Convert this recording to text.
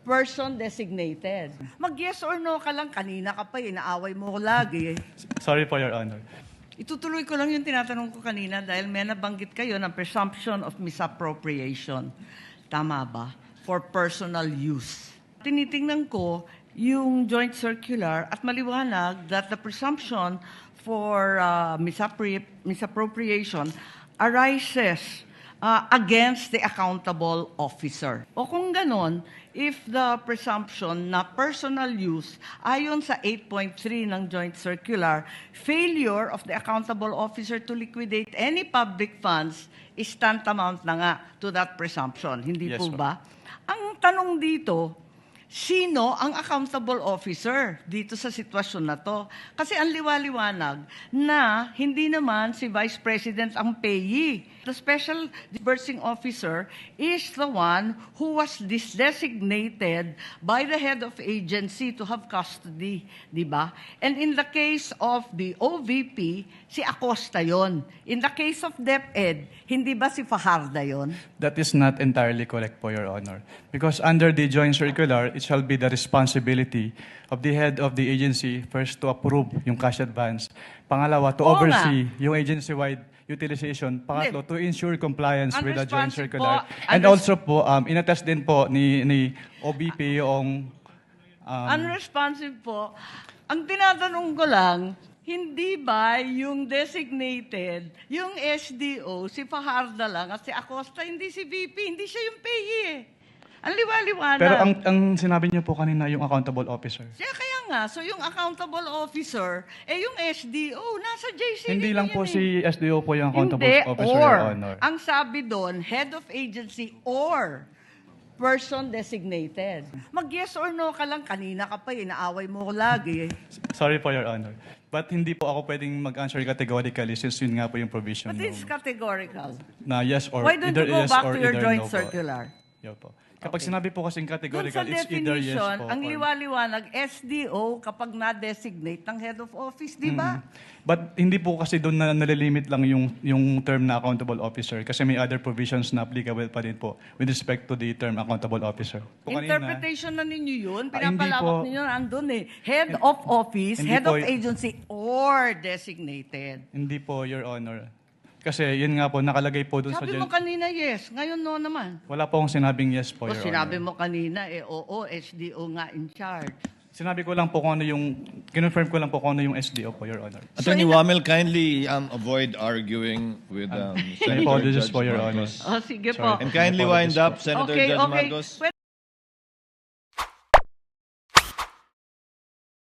person designated. Mag-yes or no ka lang, kanina ka pa, inaaway mo ko lagi. Sorry po, Your Honor. Itutuloy ko lang yung tinatanong ko kanina dahil may nabanggit kayo ng presumption of misappropriation. Tama ba? For personal use. Tinitingnan ko yung joint circular at maliwanag that the presumption for misappropriation arises against the accountable officer. O kung ganon, if the presumption na personal use, ayon sa 8.3 ng Joint Circular, failure of the accountable officer to liquidate any public funds is tantamount na nga to that presumption. Hindi Yes, po ma'am. ba? Ang tanong dito, sino ang accountable officer dito sa sitwasyon na to? Kasi ang liwaliwanag na hindi naman si Vice President ang payee. The Special Disbursing Officer is the one who was designated by the head of agency to have custody, di ba? And in the case of the OVP, si Acosta yon. In the case of DepEd, hindi ba si Fajarda yon? That is not entirely correct po, Your Honor. Because under the joint circular, it shall be the responsibility of the head of the agency first to approve yung cash advance. Pangalawa, to Oo oversee yung agency-wide utilization. Pangatlo, to ensure compliance with the joint Unresponsive circular. po. And also po, inattest din po ni OBP yung... Unresponsive po. Ang tinatanong ko lang, hindi ba yung designated, yung SDO, si Fajarda lang at si Acosta, hindi si VP, hindi siya yung payee eh. Ang liwaliwanag. Pero ang sinabi niyo po kanina, yung accountable officer. Kaya nga, so yung accountable officer, yung SDO, nasa JCD Hindi na lang yan po si SDO po yung accountable Hindi, officer, or. Your Honor. Ang sabi doon, head of agency or person designated. Mag-yes or no ka lang, kanina ka pa, inaaway mo ko lagi. Sorry po, Your Honor. But hindi po ako pwedeng mag-answer categorically since yun nga po yung provision But it's categorical. na yes or Why don't either you go yes back or to your either joint no circular? Po. Yo po. Kapag sinabi po kasing Doon categorical, sa it's either yes definition, po. ang or- liwaliwanag, SDO kapag na-designate ng head of office, di ba? But hindi po kasi doon na nalilimit lang yung term na accountable officer kasi may other provisions na applicable pa din po with respect to the term accountable officer. Po kanina, Interpretation na ninyo yun, hindi pinapalawak po. ninyo, andun eh. Head of office, Hindi head po of agency, or designated. hindi po, Your Honor. Kasi yun nga po, nakalagay po doon sa... Sabi mo kanina yes, ngayon no naman. Wala po akong sinabing yes po, O Your sinabi Honor. mo kanina, oo, SDO nga in charge. Sinabi ko lang po kung ano yung... Kinonfirm ko lang po kung ano yung SDO po, Your Honor. Attorney Wamel, kindly avoid arguing with I Senator apologize Judge po, Your Honor. Marcos. O sige Sorry. po. And kindly wind up, Senator Okay, Judge okay. Marcos.